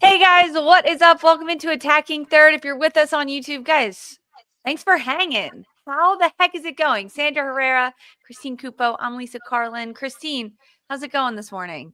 Hey guys, what is up? Welcome into Attacking Third. If you're with us on YouTube, guys, thanks for hanging. How the heck is it going? Sandra Herrera, Christine Cupo, I'm Lisa Carlin. Christine, how's it going this morning?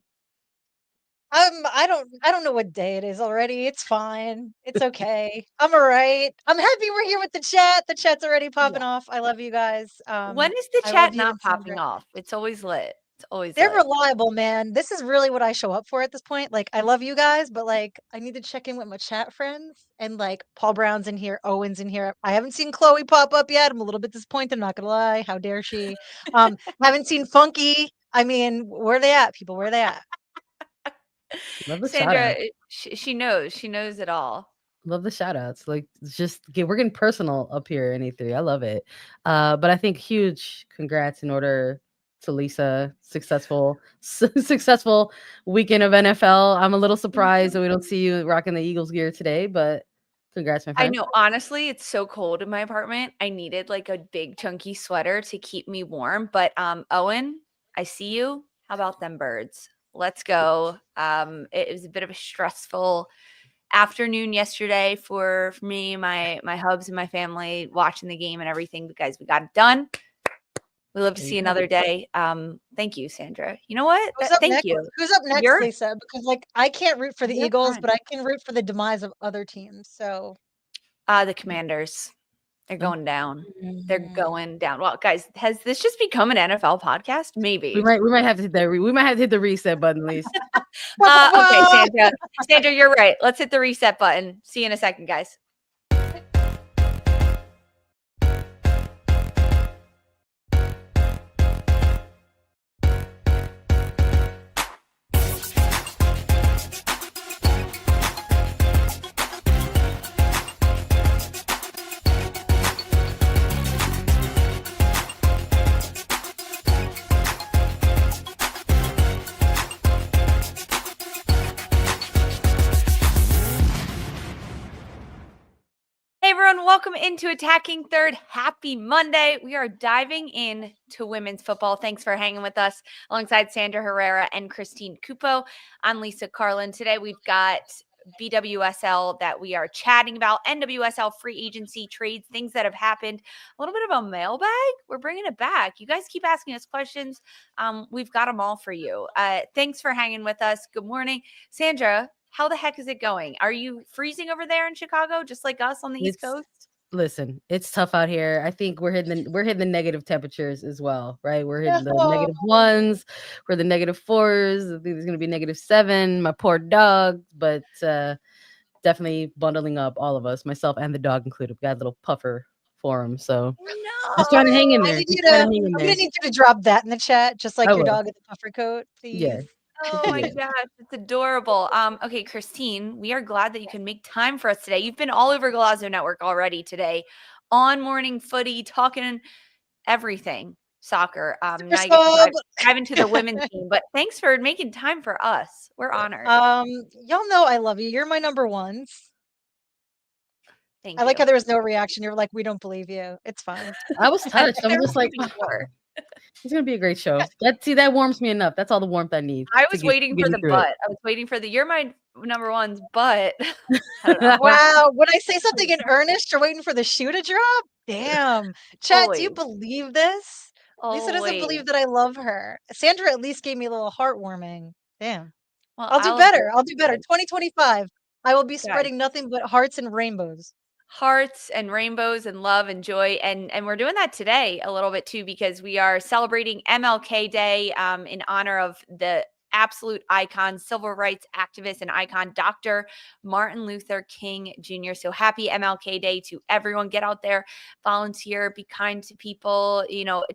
I don't know what day it is already. It's fine. It's okay. I'm all right. I'm happy we're here with the chat. The chat's already popping Yeah. off. I love you guys. When is the I love chat you not and Sandra. popping off? It's always lit. It's always They're lit. reliable, man. This is really what I show up for at this point. Like, I love you guys, but like, I need to check in with my chat friends. And like, Paul Brown's in here, Owen's in here. I haven't seen Chloe pop up yet. I'm a little bit disappointed. I'm not gonna lie. How dare she? Haven't seen Funky. I mean, where are they at, people? Where are they at? Love the shout Sandra, out. she knows. She knows it all. Love the shout outs. Like it's just we're getting personal up here in E3. I love it. But I think huge congrats in order to Lisa. Successful weekend of NFL. I'm a little surprised that we don't see you rocking the Eagles gear today, but congrats, my I friend. know, honestly, it's so cold in my apartment. I needed like a big chunky sweater to keep me warm. But Owen, I see you. How about them birds? Let's go. It was a bit of a stressful afternoon yesterday for me, my hubs and my family watching the game and everything. But guys, we got it done. We live to There you see go. another day. Thank you, Sandra. You know what? Who's up Thank next? you. Who's up next, You're Lisa? Because like I can't root for the you're Eagles, fine. but I can root for the demise of other teams. So The Commanders. They're Oh, going down. They're mm, going down. Well, guys, has this just become an NFL podcast? we Maybe. might have to hit that. We might have to hit the reset button, Lisa. Okay, wah, Sandra. Sandra, you're right. Let's hit the reset button. See you in a second, guys. Hey everyone, welcome into Attacking Third. Happy Monday. We are diving in to women's football. Thanks for hanging with us alongside Sandra Herrera and Christine Cupo. I'm Lisa Carlin. Today we've got BWSL that we are chatting about, NWSL Free Agency Trades, things that have happened, a little bit of a mailbag. We're bringing it back. You guys keep asking us questions. We've got them all for you. Thanks for hanging with us. Good morning. Sandra, how the heck is it going? Are you freezing over there in Chicago, just like us on the East It's Coast? Listen, it's tough out here. I think we're hitting the negative temperatures as well, right? We're hitting the no. negative ones, we're the negative fours. I think there's gonna be -7. My poor dog, but definitely bundling up, all of us, myself and the dog included. We got a little puffer for him, so just trying to hang in I there. need Just you trying to. to hang in I'm gonna there. need you to drop that in the chat, just I like your will. dog in the puffer coat, Yeah. please. Oh my Yeah. gosh, it's adorable. Okay, Christine, we are glad that you can make time for us today. You've been all over Galazzo Network already today on Morning Footy, talking everything soccer. Super Now you get to sub. dive into the women's team, but thanks for making time for us. We're honored. Um, y'all know I love you. You're my number ones. I Thank like how you. there was no reaction. You're like, we don't believe you. It's fine. I was touched. I'm There just will like, be more. it's gonna be a great show. That warms me enough. That's all the warmth I need I to was get waiting get for me the through but. I was waiting for the you're my number ones, but I don't know. it. Wow, when I say something in earnest, you're waiting for the shoe to drop? Damn. Chat, do you Always. believe this? Lisa doesn't Always. believe that I love her. Sandra at least gave me a little heartwarming. Damn. Well, I'll do I'll better. admit I'll do better. it. 2025. I will be Guys, spreading nothing but hearts and rainbows. hearts and rainbows and love and joy, and we're doing that today a little bit too because we are celebrating MLK Day in honor of the absolute icon, civil rights activist and icon, Dr. Martin Luther King Jr. So happy MLK Day to everyone. Get out there, volunteer, be kind to people,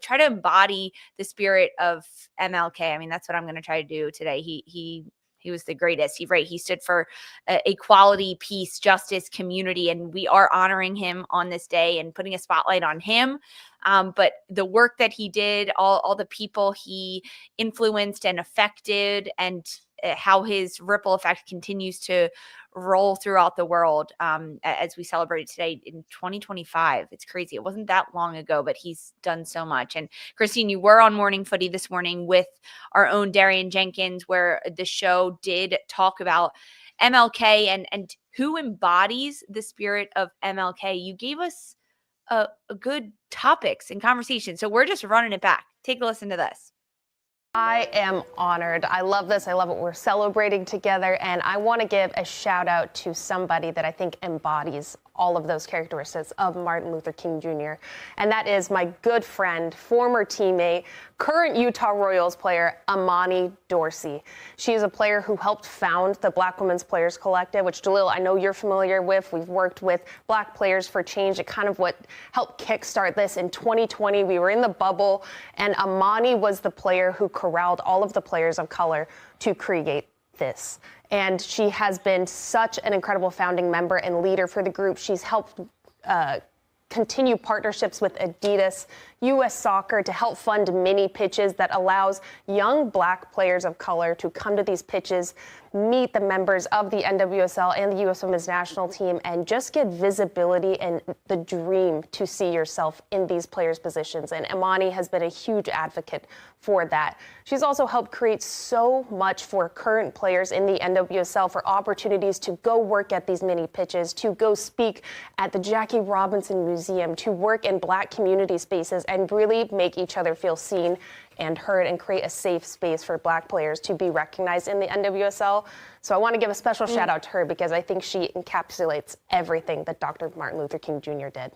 try to embody the spirit of MLK. I mean, that's what I'm going to try to do today. He was the greatest. He stood for equality, peace, justice, community, and we are honoring him on this day and putting a spotlight on him. But the work that he did, all the people he influenced and affected, and how his ripple effect continues to roll throughout the world as we celebrate today in 2025. It's crazy. It wasn't that long ago, but he's done so much. And Christine, you were on Morning Footy this morning with our own Darian Jenkins, where the show did talk about MLK and who embodies the spirit of MLK. You gave us a good topics and conversation. So we're just running it back. Take a listen to this. I am honored. I love this. I love what we're celebrating together. And I want to give a shout out to somebody that I think embodies all of those characteristics of Martin Luther King Jr. And that is my good friend, former teammate, current Utah Royals player, Amani Dorsey. She is a player who helped found the Black Women's Players Collective, which, Jalil, I know you're familiar with. We've worked with Black Players for Change. It kind of what helped kickstart this. In 2020, we were in the bubble, and Amani was the player who corralled all of the players of color to create this. And she has been such an incredible founding member and leader for the group. She's helped continue partnerships with Adidas, U.S. Soccer to help fund mini pitches that allows young Black players of color to come to these pitches, meet the members of the NWSL and the U.S. Women's National Team, and just get visibility and the dream to see yourself in these players' positions. And Amani has been a huge advocate for that. She's also helped create so much for current players in the NWSL for opportunities to go work at these mini pitches, to go speak at the Jackie Robinson Museum, to work in Black community spaces and really make each other feel seen and heard and create a safe space for Black players to be recognized in the NWSL. So I want to give a special shout out to her because I think she encapsulates everything that Dr. Martin Luther King Jr. did.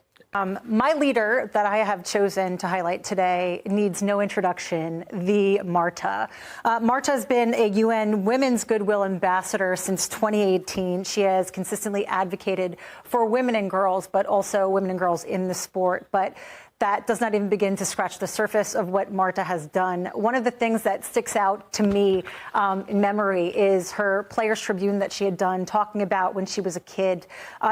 My leader that I have chosen to highlight today needs no introduction, the Marta. Marta has been a UN Women's Goodwill Ambassador since 2018. She has consistently advocated for women and girls, but also women and girls in the sport. But that does not even begin to scratch the surface of what Marta has done. One of the things that sticks out to me in memory is her Players Tribune that she had done talking about when she was a kid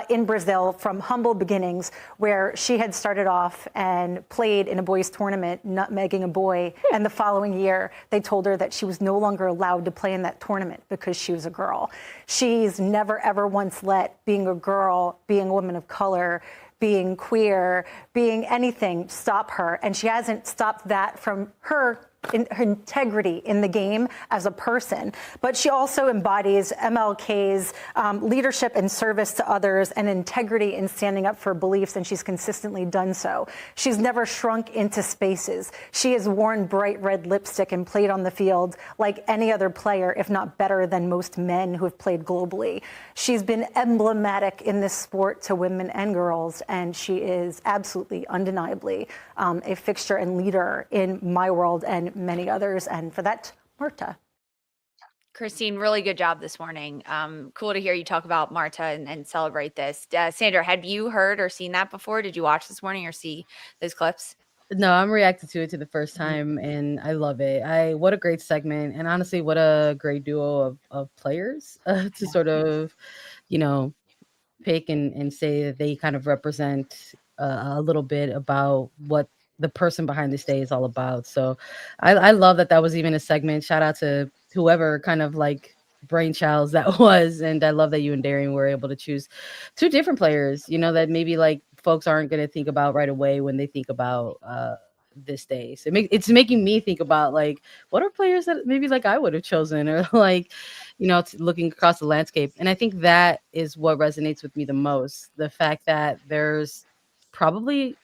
in Brazil from humble beginnings, where she had started off and played in a boys' tournament, nutmegging a boy. And the following year, they told her that she was no longer allowed to play in that tournament because she was a girl. She's never, ever once let being a girl, being a woman of color, being queer, being anything, stop her. And she hasn't stopped that from her integrity in the game as a person. But she also embodies MLK's leadership and service to others and integrity in standing up for beliefs, and she's consistently done so. She's never shrunk into spaces. She has worn bright red lipstick and played on the field like any other player, if not better than most men who have played globally. She's been emblematic in this sport to women and girls, and she is absolutely, undeniably a fixture and leader in my world and many others. And for that, Marta. Christine, really good job this morning. Cool to hear you talk about Marta and celebrate this. Sandra, had you heard or seen that before? Did you watch this morning or see those clips? No, I'm reacting to it the first time, and I love it. What a great segment, and honestly, what a great duo of players to sort of, pick and say that they kind of represent a little bit about what the person behind this day is all about. So I love that was even a segment. Shout out to whoever kind of like brainchilds that was. And I love that you and Darian were able to choose two different players, that maybe like folks aren't going to think about right away when they think about this day. So it's making me think about like, what are players that maybe like I would have chosen, or like, looking across the landscape. And I think that is what resonates with me the most. The fact that there's probably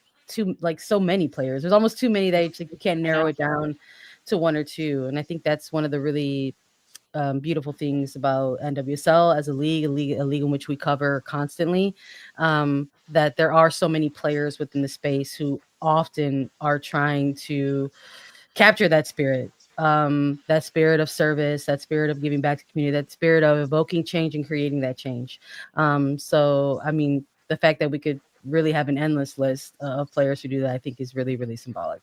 so many players. There's almost too many that you can't narrow it down to one or two. And I think that's one of the really beautiful things about NWSL as a league in which we cover constantly, that there are so many players within the space who often are trying to capture that spirit of service, that spirit of giving back to the community, that spirit of evoking change and creating that change. So, I mean, the fact that we could really have an endless list of players who do that, I think is really, really symbolic.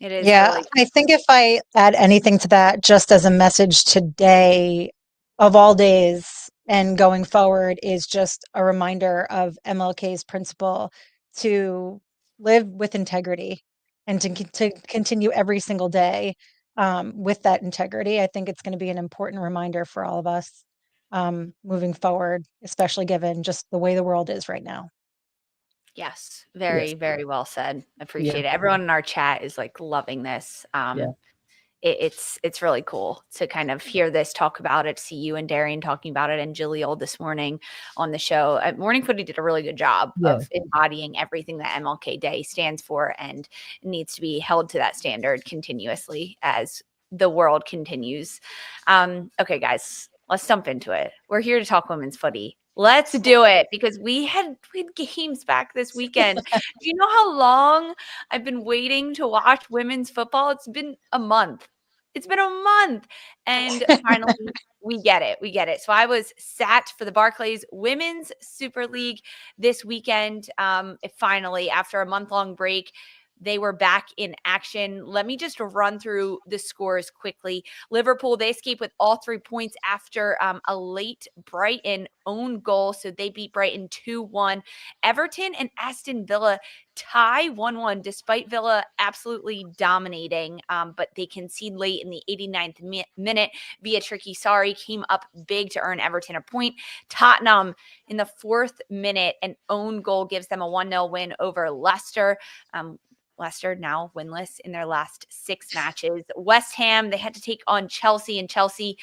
It is. Yeah, really- I think if I add anything to that, just as a message today of all days and going forward, is just a reminder of MLK's principle to live with integrity and to continue every single day with that integrity. I think it's going to be an important reminder for all of us moving forward, especially given just the way the world is right now. Yes. Very, very well said. Appreciate it. Everyone in our chat is like loving this. Yeah. it's really cool to kind of hear this, talk about it, see you and Darian talking about it, and Jilly Old this morning on the show. Morning Footy did a really good job of embodying everything that MLK Day stands for, and needs to be held to that standard continuously as the world continues. Okay, guys, let's jump into it. We're here to talk women's footy. Let's do it, because we had games back this weekend. Do you know how long I've been waiting to watch women's football? It's been a month. It's been a month. And finally, we get it. We get it. So I was sat for the Barclays Women's Super League this weekend. Finally, after a month-long break, they were back in action. Let me just run through the scores quickly. Liverpool, they escaped with all 3 points after a late Brighton own goal. So they beat Brighton 2-1. Everton and Aston Villa tie 1-1, despite Villa absolutely dominating. But they concede late in the 89th minute via Tricky Sari, came up big to earn Everton a point. Tottenham in the 4th minute, an own goal gives them a 1-0 win over Leicester. Leicester now winless in their last 6 matches. West Ham, they had to take on Chelsea, and Chelsea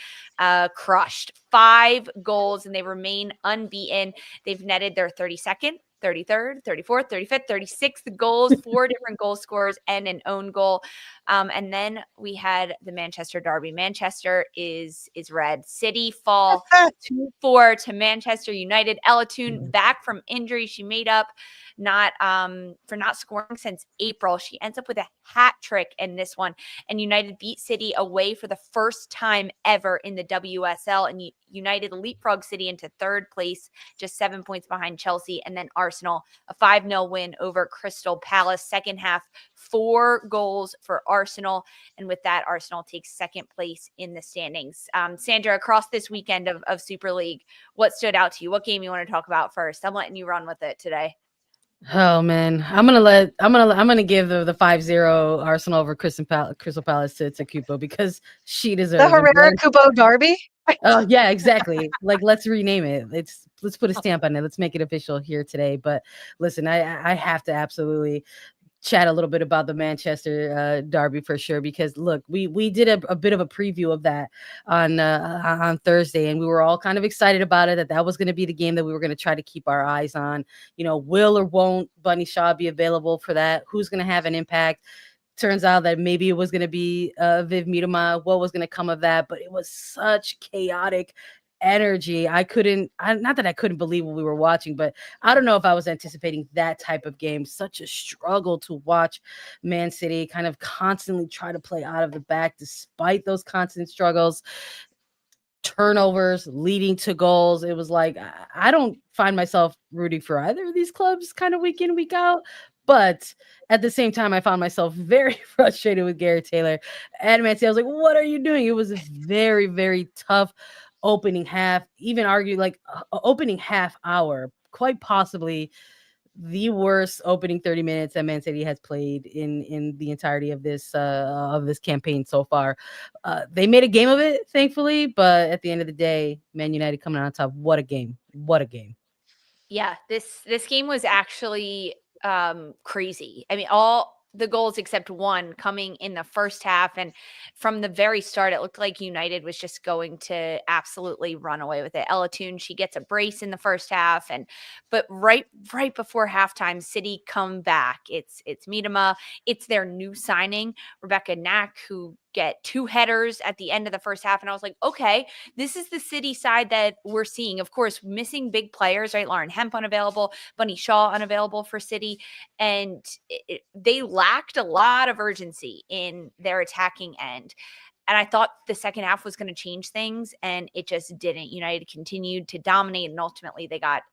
crushed 5 goals, and they remain unbeaten. They've netted their 32nd, 33rd, 34th, 35th, 36th goals, 4 different goal scorers, and an own goal. And then we had the Manchester derby. Manchester is red. City fall 2-4 to Manchester United. Ella Toone back from injury. She made up for not scoring since April. She ends up with a hat trick in this one. And United beat City away for the first time ever in the WSL. And United leapfrog City into 3rd place, just 7 points behind Chelsea. And then Arsenal, a 5-0 win over Crystal Palace. Second half, 4 goals for Arsenal. And with that, Arsenal takes 2nd place in the standings. Sandra, across this weekend of Super League, what stood out to you? What game you want to talk about first? I'm letting you run with it today. Oh man, I'm gonna give the 5-0 Arsenal over Crystal Palace to Cupo, because she deserves The Herrera Cupo derby. Oh yeah, exactly. Like, let's rename it. Let's put a stamp on it. Let's make it official here today. But listen, I have to absolutely chat a little bit about the Manchester derby for sure, because look, we did a bit of a preview of that on Thursday, and we were all kind of excited about it, that was going to be the game that we were going to try to keep our eyes on. You know, will or won't Bunny Shaw be available for that? Who's going to have an impact? Turns out that maybe it was going to be Viv Miedema. What was going to come of that? But it was such chaotic energy. Not that I couldn't believe what we were watching, but I don't know if I was anticipating that type of game. Such a struggle to watch Man City kind of constantly try to play out of the back despite those constant struggles. Turnovers leading to goals. It was like, I don't find myself rooting for either of these clubs kind of week in, week out. But at the same time, I found myself very frustrated with Garrett Taylor and Man City. I was like, what are you doing? It was a very, very tough opening half, even argue like opening half hour, quite possibly the worst opening 30 minutes that Man City has played in the entirety of this campaign so far. They made a game of it, thankfully, but at the end of the day, Man United coming out on top. What a game. What a game. Yeah, this game was actually crazy. I mean, all the goals except one coming in the first half, and from the very start it looked like United was just going to absolutely run away with it. Ella Toone, she gets a brace in the first half, but right before halftime, City come back. It's Miedema, it's their new signing Rebecca Knack, who get 2 headers at the end of the first half. And I was like, okay, this is the City side that we're seeing. Of course, missing big players, right? Lauren Hemp unavailable, Bunny Shaw unavailable for City. And they lacked a lot of urgency in their attacking end. And I thought the second half was going to change things, and it just didn't. United continued to dominate, and ultimately they got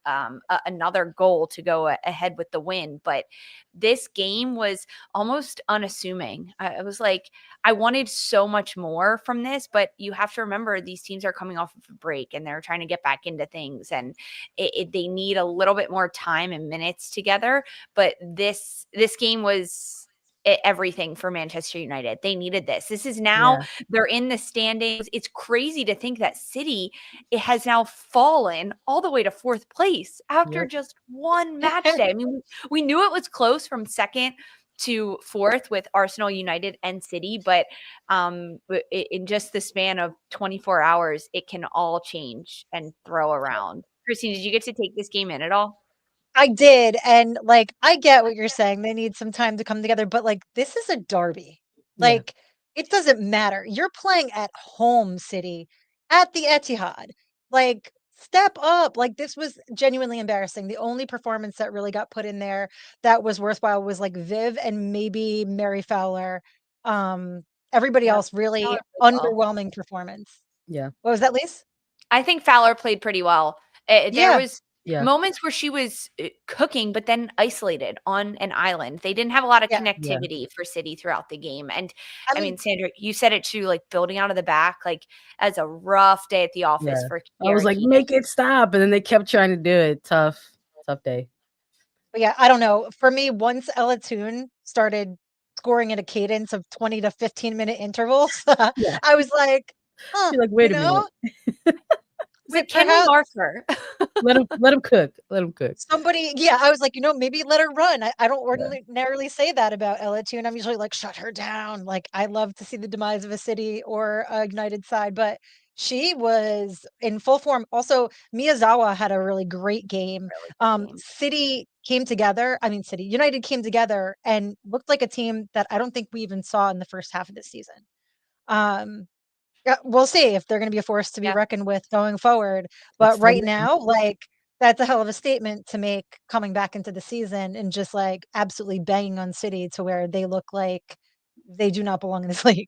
another goal to go ahead with the win. But this game was almost unassuming. I was like, I wanted so much more from this, but you have to remember these teams are coming off of a break, and they're trying to get back into things, and they need a little bit more time and minutes together. But this game was everything for Manchester United. They needed this. This is now they're in the standings. It's crazy to think that City, it has now fallen all the way to 4th place after just one match day. I mean, we knew it was close from 2nd to fourth with Arsenal, United, and City. But in just the span of 24 hours, it can all change and throw around. Christine, did you get to take this game in at all? I did. And like, I get what you're saying. They need some time to come together, but like, this is a derby. Yeah. Like, it doesn't matter. You're playing at home, City, at the Etihad. Like, step up. Like, this was genuinely embarrassing. The only performance that really got put in there that was worthwhile was like Viv and maybe Mary Fowler. Everybody Yeah, else really Fowler played well. underwhelming performance. Yeah. What was that, Lise? I think Fowler played pretty well. There Yeah. was moments where she was cooking, but then isolated on an island. They didn't have a lot of connectivity for City throughout the game. And I mean, Sandra, you said it too, like building out of the back, like as a rough day at the office for Kiara. I was like, make it stop. And then they kept trying to do it. Tough day. But yeah, I don't know. For me, once Ella Toon started scoring at a cadence of 20 to 15-minute intervals, I was like, You're like, wait a minute. Wait, can we mark her? let him cook. Let him cook. Somebody, I was like, maybe let her run. I don't ordinarily say that about Ella Toon. I'm usually like, shut her down. Like, I love to see the demise of a City or a United side, but she was in full form. Also, Miyazawa had a really great game. City came together. United came together and looked like a team that I don't think we even saw in the first half of the season. Yeah, we'll see if they're going to be a force to be reckoned with going forward. But right now, like, that's a hell of a statement to make coming back into the season and just like absolutely banging on City to where they look like they do not belong in this league.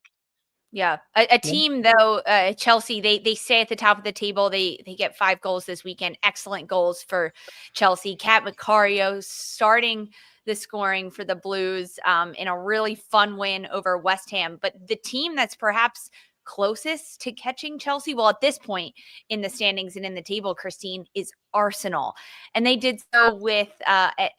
Yeah, a team though, Chelsea, they stay at the top of the table. They get 5 goals this weekend. Excellent goals for Chelsea. Kat Macario starting the scoring for the Blues in a really fun win over West Ham. But the team that's perhaps closest to catching Chelsea, well, at this point in the standings and in the table, Christine, is Arsenal. And they did so with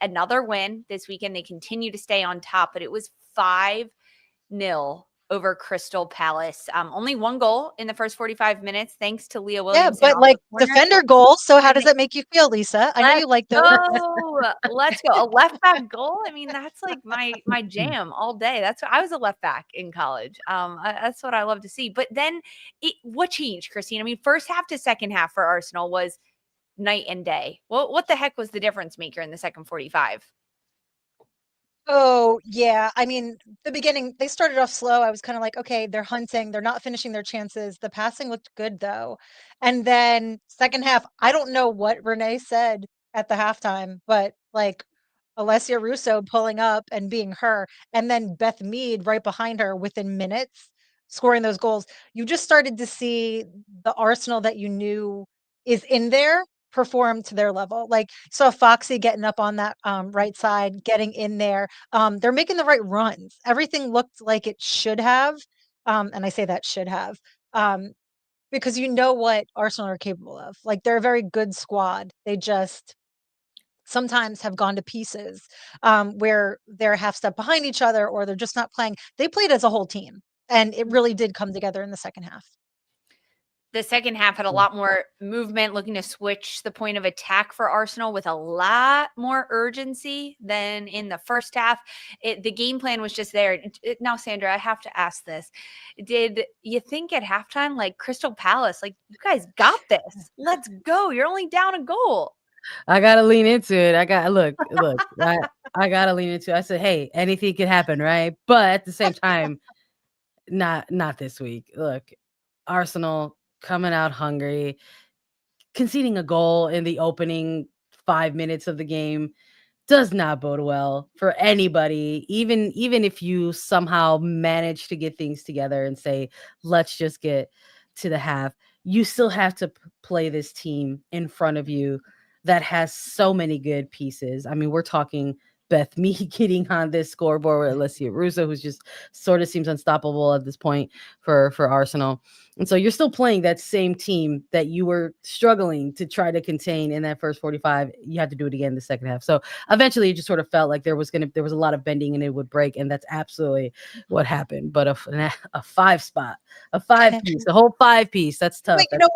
another win this weekend. They continue to stay on top, but it was 5-0 over Crystal Palace. Only 1 goal in the first 45 minutes, thanks to Leah Williams. Yeah, but like defender goals. So how does that make you feel, Lisa? I know you like those. Let's go. A left back goal. I mean, that's like my jam all day. I was a left back in college. That's what I love to see. But then what changed, Christine? I mean, first half to second half for Arsenal was night and day. Well, what the heck was the difference maker in the second 45? Oh, yeah. I mean, the beginning, they started off slow. I was kind of like, okay, they're hunting. They're not finishing their chances. The passing looked good, though. And then second half, I don't know what Renee said at the halftime, but like Alessia Russo pulling up and being her, and then Beth Mead right behind her within minutes, scoring those goals. You just started to see the Arsenal that you knew is in there perform to their level. Like, saw Foxy getting up on that right side, getting in there. They're making the right runs. Everything looked like it should have. And I say that should have, because you know what Arsenal are capable of. Like, they're a very good squad. They just sometimes have gone to pieces where they're a half step behind each other or they're just not playing. They played as a whole team, and it really did come together in the second half. The second half had a lot more movement, looking to switch the point of attack for Arsenal with a lot more urgency than in the first half. The game plan was just there. Now, Sandra, I have to ask this. Did you think at halftime, like Crystal Palace, like, you guys got this? Let's go. You're only down a goal. I got to lean into it. I got to lean into it. I said, hey, anything could happen, right? But at the same time, not this week. Look, Arsenal coming out hungry, conceding a goal in the opening 5 minutes of the game does not bode well for anybody. Even if you somehow manage to get things together and say, let's just get to the half, you still have to play this team in front of you that has so many good pieces. I mean, we're talking Beth Mead getting on this scoreboard with Alessia Russo, who's just sort of seems unstoppable at this point for Arsenal. And so you're still playing that same team that you were struggling to try to contain in that first 45. You had to do it again in the second half. So eventually it just sort of felt like there was a lot of bending and it would break. And that's absolutely what happened. But a 5-spot, a 5-piece, a whole 5-piece, that's tough. Wait, you know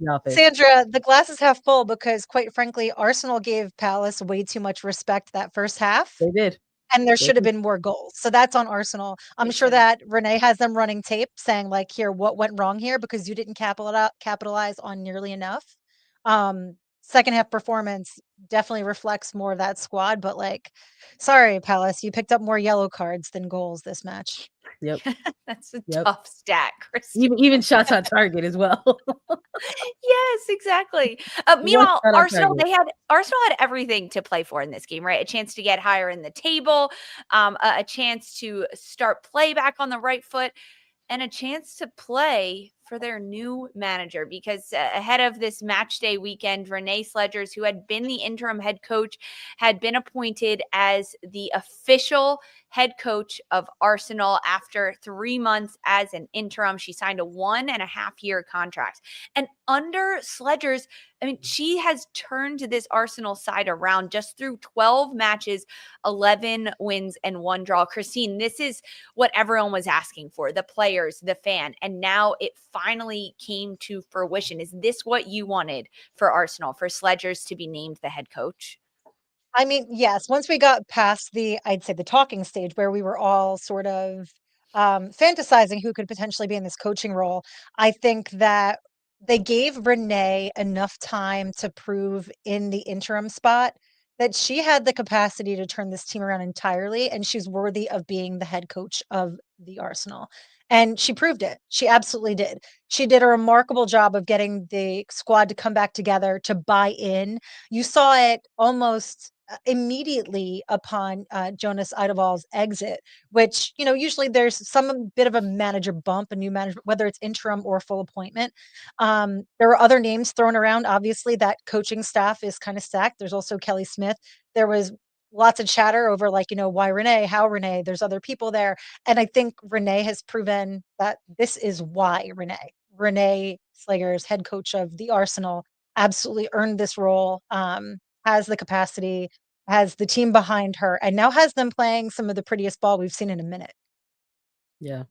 what, Sandra, the glass is half full because quite frankly, Arsenal gave Palace way too much respect that first half. They did. and there should have been more goals. So that's on Arsenal. I'm They sure should've. that Renee has them running tape saying like, here, what went wrong here? Because you didn't capitalize on nearly enough. Second half performance definitely reflects more of that squad, but like, sorry, Palace, you picked up more yellow cards than goals this match. Yep. That's a Yep. tough stat, Christine. Even shots on target as well. Yes, exactly. One Meanwhile, shot on Arsenal target. Arsenal had everything to play for in this game, right? A chance to get higher in the table, a chance to start play back on the right foot, and a chance to play for their new manager, because ahead of this match day weekend, Renée Slegers, who had been the interim head coach, had been appointed as the official head coach of Arsenal after 3 months as an interim. She signed a 1.5-year contract. And under Slegers, I mean, she has turned this Arsenal side around just through 12 matches, 11 wins and 1 draw. Christine, this is what everyone was asking for, the players, the fan, and now it finally came to fruition. Is this what you wanted for Arsenal, for Sledgers to be named the head coach? I mean, yes, once we got past I'd say the talking stage where we were all sort of fantasizing who could potentially be in this coaching role, I think that they gave Renee enough time to prove in the interim spot that she had the capacity to turn this team around entirely, and she's worthy of being the head coach of the Arsenal. And she proved it. She absolutely did. She did a remarkable job of getting the squad to come back together, to buy in. You saw it almost immediately upon Jonas Eidevall's exit, which, usually there's some bit of a manager bump, a new manager, whether it's interim or full appointment. There were other names thrown around. Obviously, that coaching staff is kind of stacked. There's also Kelly Smith. There was lots of chatter over like, why Renee, how Renee, there's other people there. And I think Renee has proven that this is why Renee Slegers, head coach of the Arsenal, absolutely earned this role, has the capacity, has the team behind her, and now has them playing some of the prettiest ball we've seen in a minute. Yeah.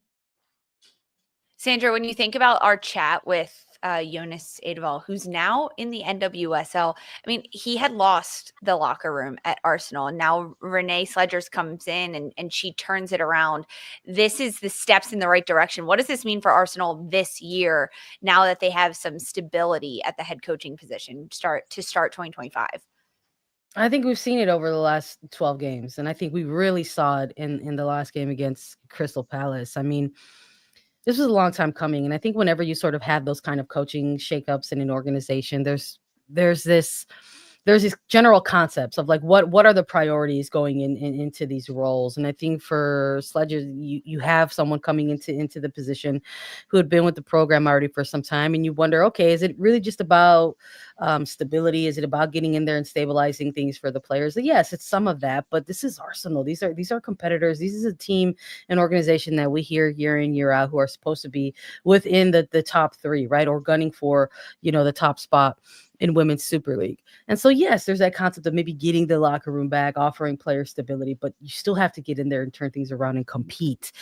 Sandra, when you think about our chat with Jonas Eidevall, who's now in the NWSL, I mean, he had lost the locker room at Arsenal, and now Renée Slegers comes in and she turns it around. This is the steps in the right direction. What does this mean for Arsenal this year, now that they have some stability at the head coaching position start 2025? I think we've seen it over the last 12 games, and I think we really saw it in the last game against Crystal Palace. I mean, this was a long time coming, and I think whenever you sort of have those kind of coaching shakeups in an organization, there's these general concepts of like what are the priorities going into these roles. And I think for Sledgers, you have someone coming into the position who had been with the program already for some time, and you wonder, okay, is it really just about stability? Is it about getting in there and stabilizing things for the players? Yes, it's some of that, but this is Arsenal. These are competitors. This is a team, an organization that we hear year in, year out, who are supposed to be within the top 3, right, or gunning for the top spot in Women's Super League. And so, yes, there's that concept of maybe getting the locker room back, offering player stability, but you still have to get in there and turn things around and compete.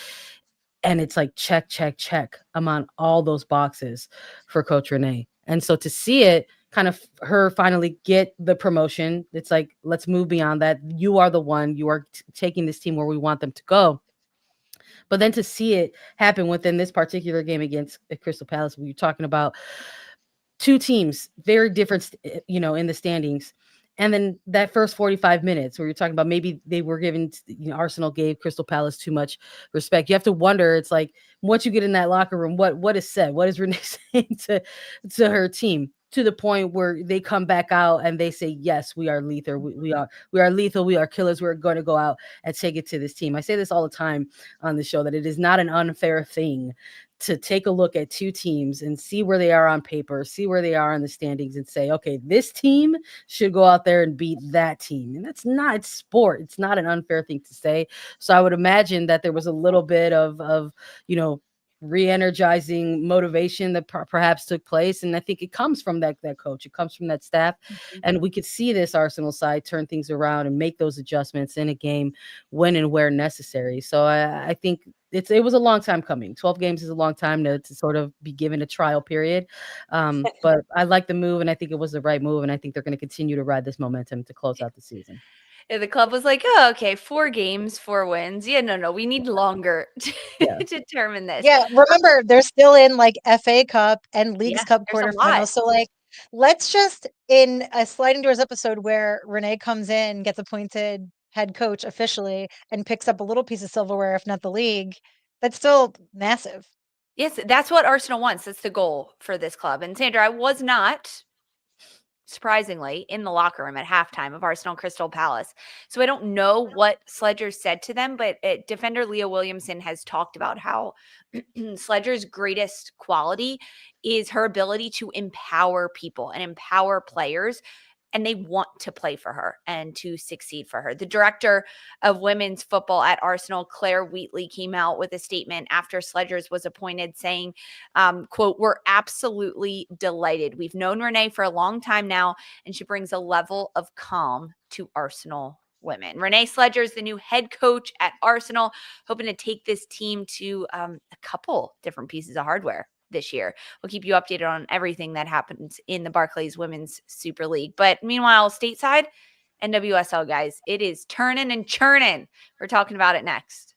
And it's like, check. I'm on all those boxes for Coach Renée. And so to see it, kind of her finally get the promotion, it's like, let's move beyond that. You are the one, you are taking this team where we want them to go. But then to see it happen within this particular game against Crystal Palace, we were talking about 2 teams, very different, in the standings. And then that first 45 minutes where you're talking about maybe they were given, Arsenal gave Crystal Palace too much respect. You have to wonder, it's like, once you get in that locker room, what is said? What is Renée saying to her team, to the point where they come back out and they say, yes, we are lethal. We are lethal. We are killers. We're going to go out and take it to this team. I say this all the time on the show, that it is not an unfair thing to take a look at 2 teams and see where they are on paper, see where they are in the standings, and say, okay, this team should go out there and beat that team. And that's not, it's sport. It's not an unfair thing to say. So I would imagine that there was a little bit of re-energizing motivation that perhaps took place. And I think it comes from that coach. It comes from that staff. Mm-hmm. And we could see this Arsenal side turn things around and make those adjustments in a game when and where necessary. So I think it was a long time coming. 12 games is a long time to sort of be given a trial period. But I like the move, and I think it was the right move. And I think they're going to continue to ride this momentum to close out the season. Yeah, the club was like, oh, okay, 4 games, 4 wins. Yeah, no, we need longer to Yeah. determine this. Yeah, remember they're still in like FA Cup and Leagues Yeah, Cup there's a lot. quarterfinals. So like, let's just in a sliding doors episode where Renee comes in, gets appointed head coach officially, and picks up a little piece of silverware, if not the league. That's still massive. Yes, that's what Arsenal wants. That's the goal for this club. And Sandra, I was not, surprisingly, in the locker room at halftime of Arsenal Crystal Palace. So I don't know what Sledgers said to them, but defender Leah Williamson has talked about how Sledger's greatest quality is her ability to empower people and empower players. And they want to play for her and to succeed for her. The director of women's football at Arsenal, Claire Wheatley, came out with a statement after Sledgers was appointed saying, quote, "We're absolutely delighted. We've known Renee for a long time now, and she brings a level of calm to Arsenal women." Renée Slegers, the new head coach at Arsenal, hoping to take this team to a couple different pieces of hardware this year. We'll keep you updated on everything that happens in the Barclays Women's Super League. But meanwhile, stateside, NWSL, guys, it is turning and churning. We're talking about it next.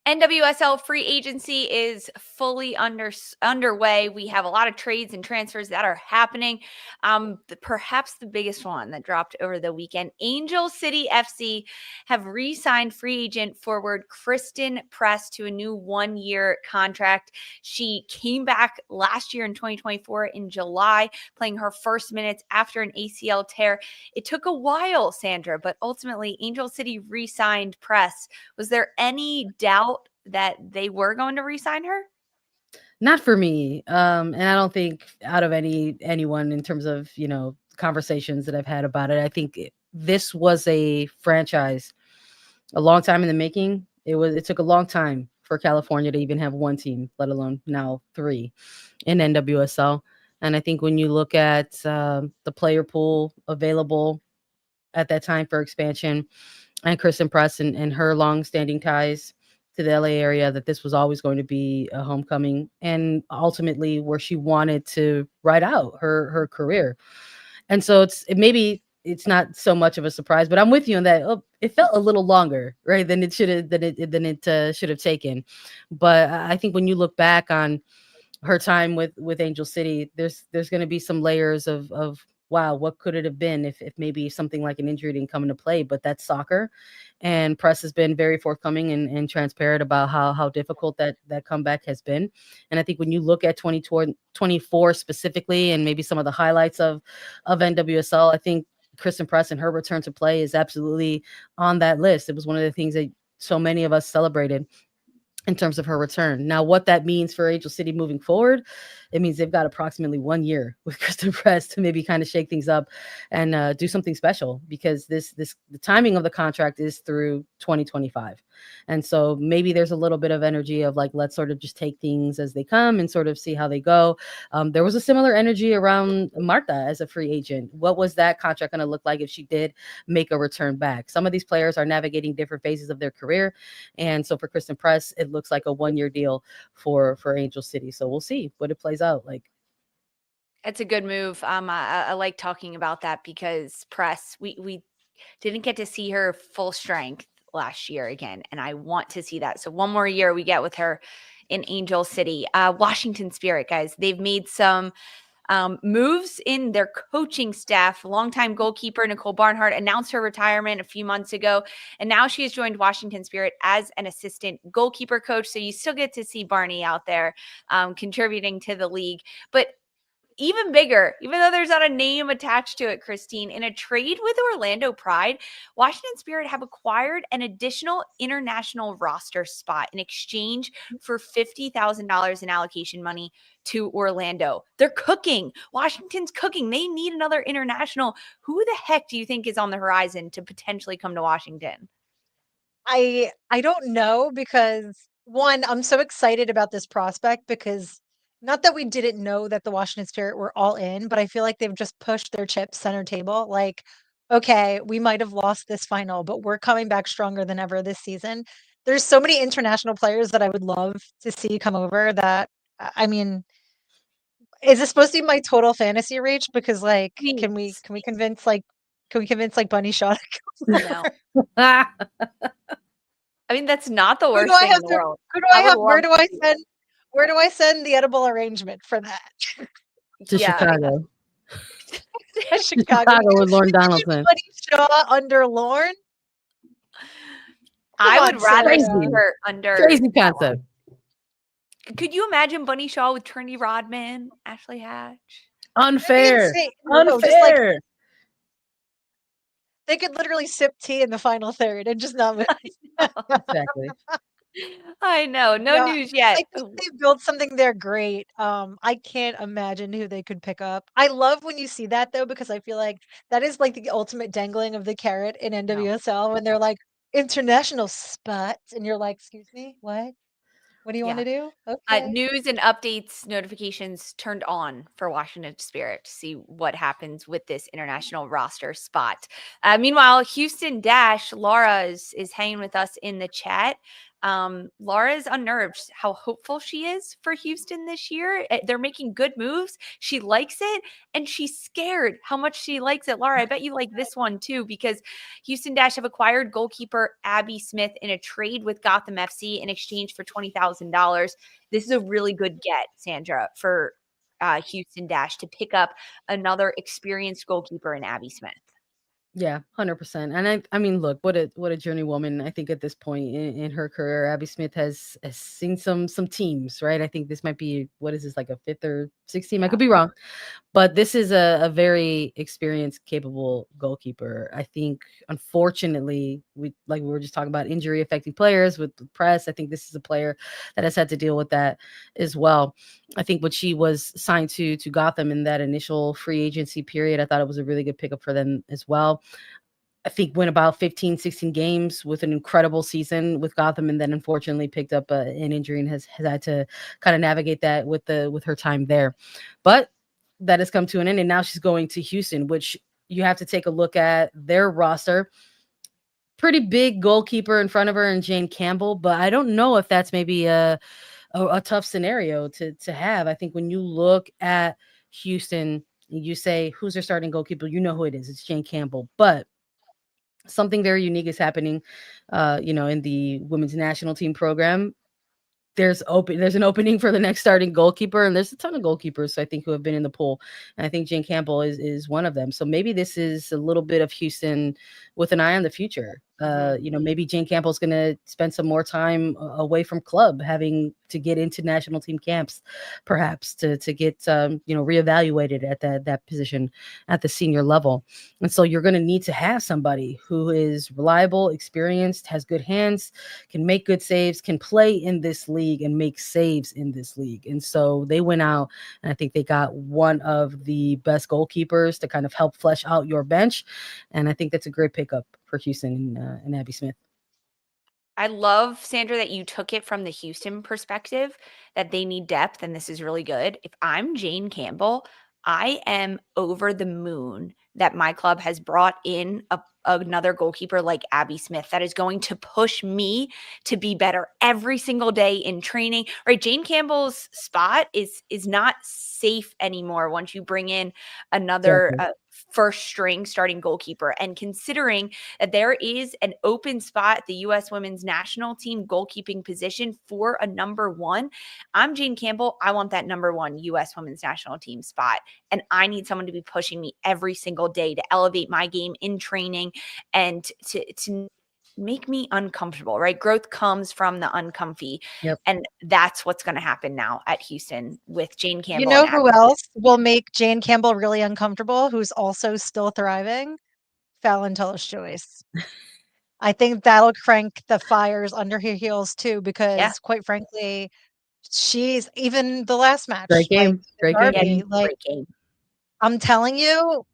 NWSL free agency is fully underway. We have a lot of trades and transfers that are happening. Perhaps the biggest one that dropped over the weekend, Angel City FC have re-signed free agent forward Christine Press to a new 1-year contract. She came back last year in 2024 in July, playing her first minutes after an ACL tear. It took a while, Sandra, but ultimately Angel City re-signed Press. Was there any doubt that they were going to re-sign her? Not for me. And I don't think out of anyone in terms of, conversations that I've had about it. I think this was a franchise a long time in the making. It took a long time for California to even have one team, let alone now 3 in NWSL. And I think when you look at the player pool available at that time for expansion, and Christine Press and her long-standing ties to the LA area, that this was always going to be a homecoming and ultimately where she wanted to ride out her career. And so maybe it's not so much of a surprise, but I'm with you in that it felt a little longer, right, than it should have should have taken. But I think when you look back on her time with Angel City, there's going to be some layers of wow, what could it have been if maybe something like an injury didn't come into play? But that's soccer, and Press has been very forthcoming and transparent about how difficult that comeback has been. And I think when you look at 2024 specifically, and maybe some of the highlights of NWSL, I think Christine Press and her return to play is absolutely on that list. It was one of the things that so many of us celebrated in terms of her return. Now, what that means for Angel City moving forward, it means they've got approximately 1 year with Christine Press to maybe kind of shake things up and do something special, because the timing of the contract is through 2025. And so maybe there's a little bit of energy of like, let's sort of just take things as they come and sort of see how they go. There was a similar energy around Marta as a free agent. What was that contract going to look like if she did make a return back? Some of these players are navigating different phases of their career. And so for Christine Press, it looks like a 1-year deal for Angel City. So we'll see what it plays out like. It's a good move. I like talking about that because Press, we didn't get to see her full strength last year again, and I want to see that. So 1 more year we get with her in Angel City. Washington Spirit, guys, they've made some moves in their coaching staff. Longtime goalkeeper Nicole Barnhart announced her retirement a few months ago, and now she has joined Washington Spirit as an assistant goalkeeper coach. So you still get to see Barney out there contributing to the league. But even bigger, even though there's not a name attached to it, Christine. In a trade with Orlando Pride, Washington Spirit have acquired an additional international roster spot in exchange for $50,000 in allocation money to Orlando. They're cooking. Washington's cooking. They need another international. Who the heck do you think is on the horizon to potentially come to Washington? I don't know, because one, I'm so excited about this prospect, because not that we didn't know that the Washington Spirit were all in, but I feel like they've just pushed their chips center table. Like, okay, we might have lost this final, but we're coming back stronger than ever this season. There's so many international players that I would love to see come over that I mean, is this supposed to be my total fantasy reach? Because like, Please. can we convince like Bunny Shaw to come over? No. I mean, that's not the Who worst do I thing in have the to world. who do I I would have where love do I to see send where do I send the edible arrangement for that? To Yeah. Chicago. Chicago. Chicago with Lorne You give Donaldson. Bunny Shaw under Lorne? I Come would on, rather Sarah. see her under. Crazy concept. Could you imagine Bunny Shaw with Trinity Rodman, Ashley Hatch? Unfair. No, just like Unfair. they could literally sip tea in the final third and just not Exactly. I know. No No, news yet. I think they built something there great. I can't imagine who they could pick up. I love when you see that though, because I feel like that is like the ultimate dangling of the carrot in NWSL when they're like international spots, and you're like, excuse me, what? What do you want Yeah. to do? Okay. News and updates notifications turned on for Washington Spirit to see what happens with this international roster spot. Meanwhile, Houston Dash, Laura is hanging with us in the chat. Laura is unnerved how hopeful she is for Houston this year. They're making good moves. She likes it, and she's scared how much she likes it. Laura, I bet you like this one too, because Houston Dash have acquired goalkeeper Abby Smith in a trade with Gotham FC in exchange for $20,000. This is a really good get, Sandra, for Houston Dash to pick up another experienced goalkeeper in Abby Smith. Yeah, 100%. And I mean, look, what a journeywoman. I think at this point in her career, Abby Smith has seen some teams, right? I think this might be, what is this, like a fifth or sixth team? I could be wrong, but this is a very experienced, capable goalkeeper. I think, unfortunately, we were just talking about injury affecting players with the press. I think this is a player that has had to deal with that as well. I think when she was signed to Gotham in that initial free agency period, I thought it was a really good pickup for them as well. I think went about 15, 16 games with an incredible season with Gotham, and then unfortunately picked up an injury and has had to kind of navigate that with her time there. But that has come to an end, and now she's going to Houston, which you have to take a look at their roster. Pretty big goalkeeper in front of her and Jane Campbell, but I don't know if that's maybe a tough scenario to have. I think when you look at Houston, you say, who's their starting goalkeeper? You know who it is. It's Jane Campbell. But something very unique is happening, in the women's national team program. There's an opening for the next starting goalkeeper, and there's a ton of goalkeepers, I think, who have been in the pool. And I think Jane Campbell is one of them. So maybe this is a little bit of Houston with an eye on the future. Maybe Jane Campbell's going to spend some more time away from club, having to get into national team camps, perhaps to get reevaluated at that position at the senior level. And so you're going to need to have somebody who is reliable, experienced, has good hands, can make good saves, can play in this league and make saves in this league. And so they went out, and I think they got one of the best goalkeepers to kind of help flesh out your bench. And I think that's a great pickup for Houston and Abby Smith. I love, Sandra, that you took it from the Houston perspective, that they need depth, and this is really good. If I'm Jane Campbell, I am over the moon that my club has brought in another goalkeeper like Abby Smith that is going to push me to be better every single day in training. Right? Jane Campbell's spot is not safe anymore once you bring in another first string starting goalkeeper. And considering that there is an open spot at the U.S. women's national team goalkeeping position for a number one, I'm Jane Campbell. I want that number one U.S. women's national team spot. And I need someone to be pushing me every single day to elevate my game in training and to make me uncomfortable, right? Growth comes from the uncomfy. Yep. And that's what's going to happen now at Houston with Jane Campbell. You know and who Abby. else will make Jane Campbell really uncomfortable, who's also still thriving? Fallon Tullis-Joyce. I think that'll crank the fires under her heels too, because quite frankly, she's even the last match, Great like game. the Great game. derby, like Great game. I'm telling you,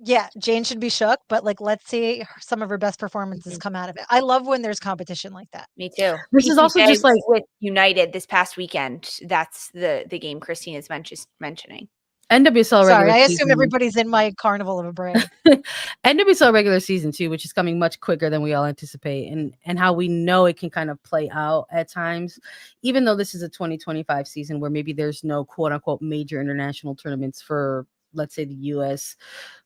yeah, Jane should be shook, but like let's see some of her best performances come out of it. I love when there's competition like that. Me too. This is also PCJ just like with United this past weekend. That's the game Christine is mentioning. NWSL Sorry, regular I season. assume everybody's in my carnival of a brain. NWSL regular season too, which is coming much quicker than we all anticipate, and how we know it can kind of play out at times, even though this is a 2025 season where maybe there's no quote unquote major international tournaments for, let's say, the U.S.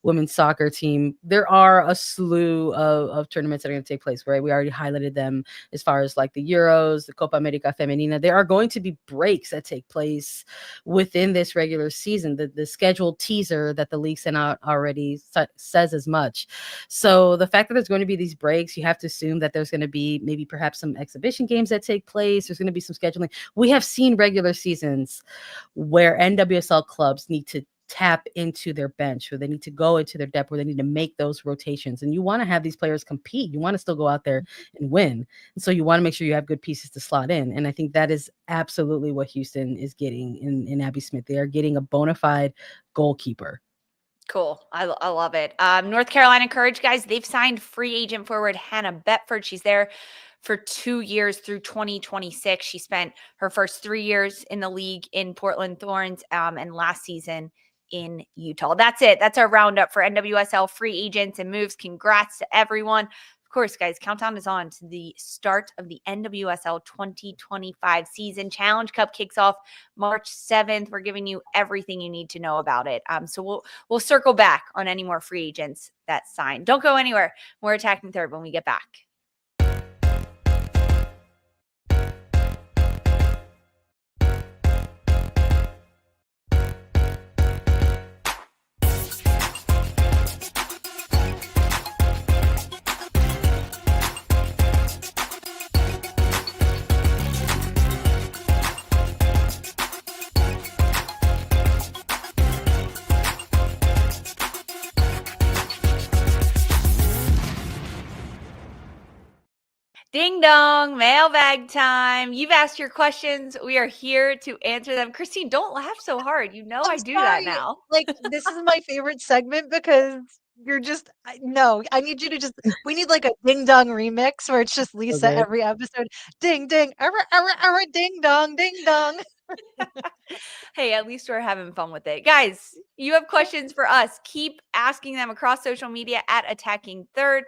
women's soccer team. There are a slew of tournaments that are going to take place, right? We already highlighted them as far as like the Euros, the Copa America Femenina. There are going to be breaks that take place within this regular season. The scheduled teaser that the league sent out already says as much. So the fact that there's going to be these breaks, you have to assume that there's going to be maybe perhaps some exhibition games that take place. There's going to be some scheduling. We have seen regular seasons where NWSL clubs need to tap into their bench, or they need to go into their depth, where they need to make those rotations. And you want to have these players compete. You want to still go out there and win. And so you want to make sure you have good pieces to slot in. And I think that is absolutely what Houston is getting in Abby Smith. They are getting a bona fide goalkeeper. Cool. I love it. North Carolina Courage, guys, they've signed free agent forward Hannah Betford. She's there for 2 years through 2026. She spent her first 3 years in the league in Portland Thorns, and last season in Utah. That's it. That's our roundup for NWSL free agents and moves. Congrats to everyone. Of course, guys, countdown is on to the start of the NWSL 2025 season. Challenge Cup kicks off March 7th. We're giving you everything you need to know about it. So we'll circle back on any more free agents that sign. Don't go anywhere. More Attacking Third when we get back. Ding dong, mailbag time. You've asked your questions. We are here to answer them. Christine, don't laugh so hard. You know I do that Sorry. now. Like, this is my favorite segment because you're just, no, I need you to just, we need like a ding dong remix where it's just Lisa Okay. every episode. Ding, ding, ding dong, ding dong. Hey, at least we're having fun with it. Guys, you have questions for us. Keep asking them across social media at Attacking Third.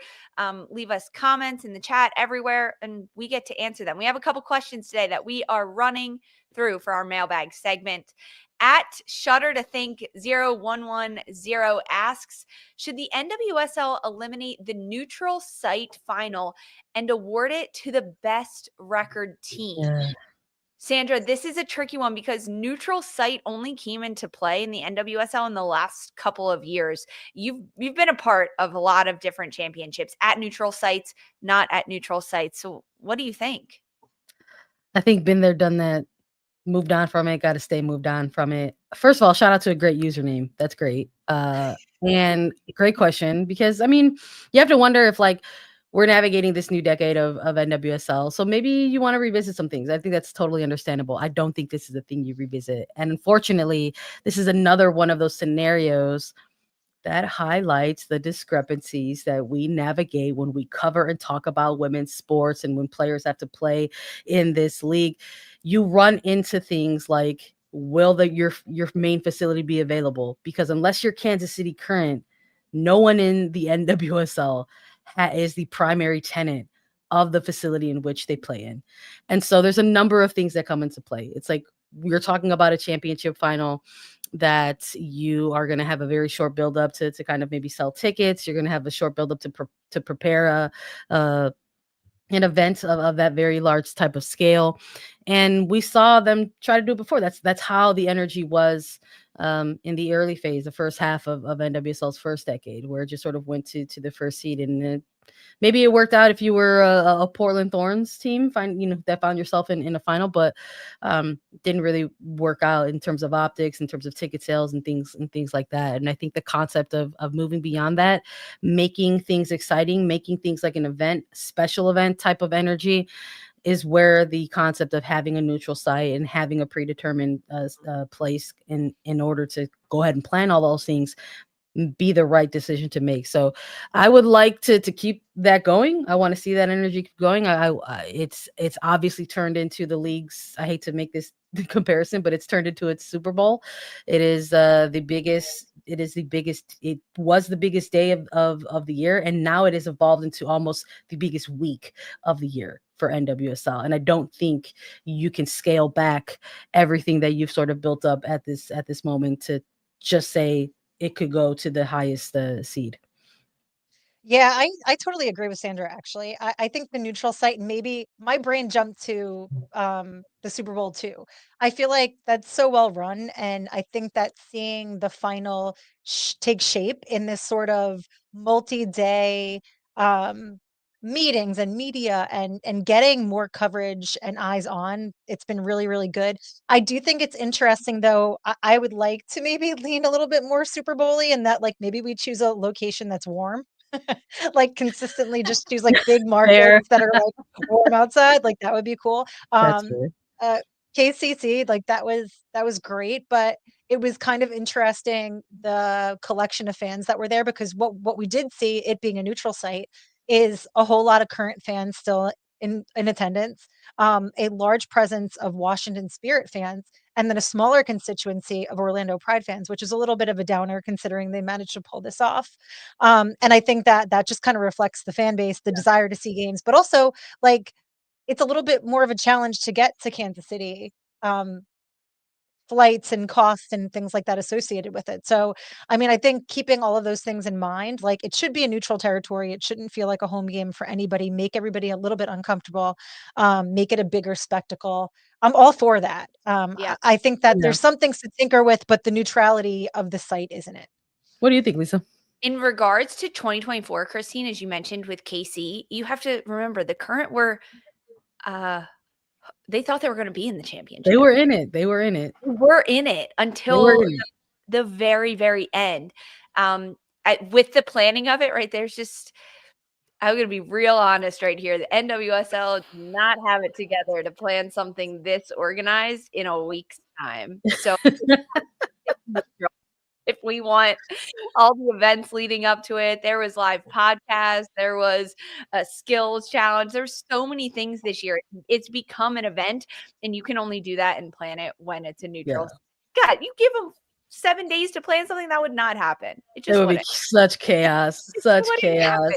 Leave us comments in the chat everywhere, and we get to answer them. We have a couple questions today that we are running through for our mailbag segment. At Shudder to Think 0110 asks, should the NWSL eliminate the neutral site final and award it to the best record team? Yeah. Sandra, this is a tricky one because neutral site only came into play in the NWSL in the last couple of years. You've been a part of a lot of different championships at neutral sites, not at neutral sites. So what do you think? I think been there, done that, moved on from it, got to stay moved on from it. First of all, shout out to a great username. That's great. And great question, because I mean, you have to wonder if like we're navigating this new decade of NWSL. So maybe you want to revisit some things. I think that's totally understandable. I don't think this is a thing you revisit. And unfortunately, this is another one of those scenarios that highlights the discrepancies that we navigate when we cover and talk about women's sports and when players have to play in this league. You run into things like, will your main facility be available? Because unless you're Kansas City Current, no one in the NWSL is the primary tenant of the facility in which they play in. And so there's a number of things that come into play. It's like we're talking about a championship final that you are going to have a very short buildup to kind of maybe sell tickets. You're going to have a short buildup to prepare an event of that very large type of scale. And we saw them try to do it before. That's how the energy was in the early phase, the first half of NWSL's first decade, where it just sort of went to the first seed, and maybe it worked out if you were a Portland Thorns team, that found yourself in a final, but didn't really work out in terms of optics, in terms of ticket sales and things like that. And I think the concept of moving beyond that, making things exciting, making things like an event, special event type of energy, is where the concept of having a neutral site and having a predetermined place in order to go ahead and plan all those things be the right decision to make. So I would like to keep that going. I want to see that energy keep going. It's obviously turned into the league's, I hate to make this comparison, but it's turned into its Super Bowl. It is the biggest. It was the biggest day of the year, and now it has evolved into almost the biggest week of the year for NWSL. And I don't think you can scale back everything that you've sort of built up at this moment to just say it could go to the highest seed. Yeah, I totally agree with Sandra, actually. I think the neutral site, maybe my brain jumped to the Super Bowl too. I feel like that's so well run. And I think that seeing the final take shape in this sort of multi-day meetings and media and getting more coverage and eyes on, it's been really, really good. I do think it's interesting though. I would like to maybe lean a little bit more Super Bowl-y in that, like, maybe we choose a location that's warm. Like, consistently just choose, like, big Fair. markets that are, like, warm outside, like, that would be cool. That's fair. Uh, KCC, like, that was great, but it was kind of interesting, the collection of fans that were there, because what we did see, it being a neutral site, is a whole lot of current fans still in attendance, a large presence of Washington Spirit fans, and then a smaller constituency of Orlando Pride fans, which is a little bit of a downer considering they managed to pull this off. And I think that just kind of reflects the fan base, the desire to see games, but also, like, it's a little bit more of a challenge to get to Kansas City, um, flights and costs and things like that associated with it. So, I mean, I think keeping all of those things in mind, like, it should be a neutral territory. It shouldn't feel like a home game for anybody. Make everybody a little bit uncomfortable. Make it a bigger spectacle. I'm all for that. Yeah. I think that Yeah. there's some things to tinker with, but the neutrality of the site isn't it. What do you think, Lisa? In regards to 2024, Christine, as you mentioned with KC, you have to remember the current were they thought they were going to be in the championship. They were in it. They were in it. We're in it until the very, very end. With the planning of it, right? There's just, I'm going to be real honest right here. The NWSL did not have it together to plan something this organized in a week's time. So if we want all the events leading up to it, there was live podcasts, there was a skills challenge. There's so many things this year. It's become an event, and you can only do that and plan it when it's a neutral. Yeah. God, you give them 7 days to plan something, that would not happen. It just would be such chaos. Such chaos.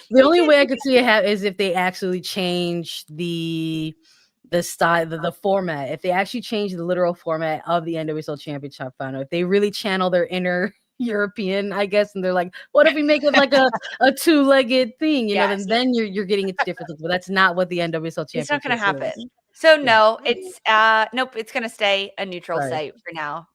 The only way I could see it is if they actually change the style, the format. If they actually change the literal format of the NWSL Championship final, if they really channel their inner European, I guess, and they're like, what if we make it like a two-legged thing? Then you're getting into differences. But that's not what the NWSL Championship is. It's not going to happen. So no, it's nope. It's going to stay a neutral site for now.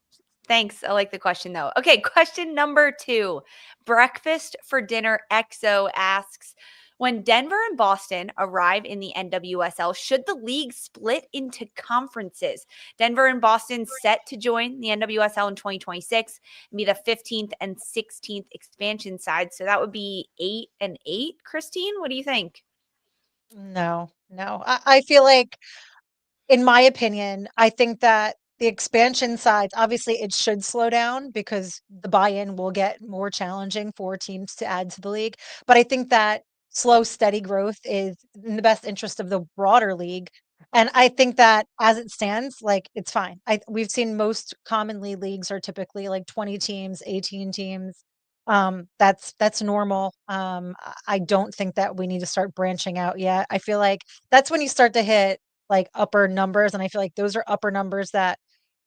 Thanks. I like the question though. Okay, question number 2. Breakfast for Dinner XO asks, when Denver and Boston arrive in the NWSL, should the league split into conferences? Denver and Boston set to join the NWSL in 2026 and be the 15th and 16th expansion side. So that would be 8 and 8. Christine, what do you think? No. I feel like, in my opinion, I think that the expansion sides, obviously it should slow down because the buy-in will get more challenging for teams to add to the league. But I think that slow, steady growth is in the best interest of the broader league. And I think that as it stands, like, it's fine. We've seen most commonly leagues are typically like 20 teams, 18 teams. That's normal. I don't think that we need to start branching out yet. I feel like that's when you start to hit, like, upper numbers, and I feel like those are upper numbers that,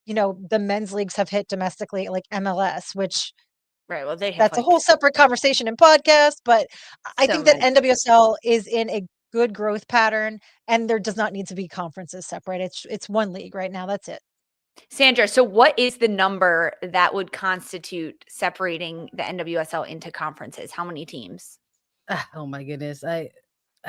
the men's leagues have hit domestically, like MLS, which Right. Well, that's a whole separate conversation and podcast, but I think that NWSL is in a good growth pattern, and there does not need to be conferences separate. It's one league right now. That's it. Sandra, so what is the number that would constitute separating the NWSL into conferences? How many teams? Oh my goodness. I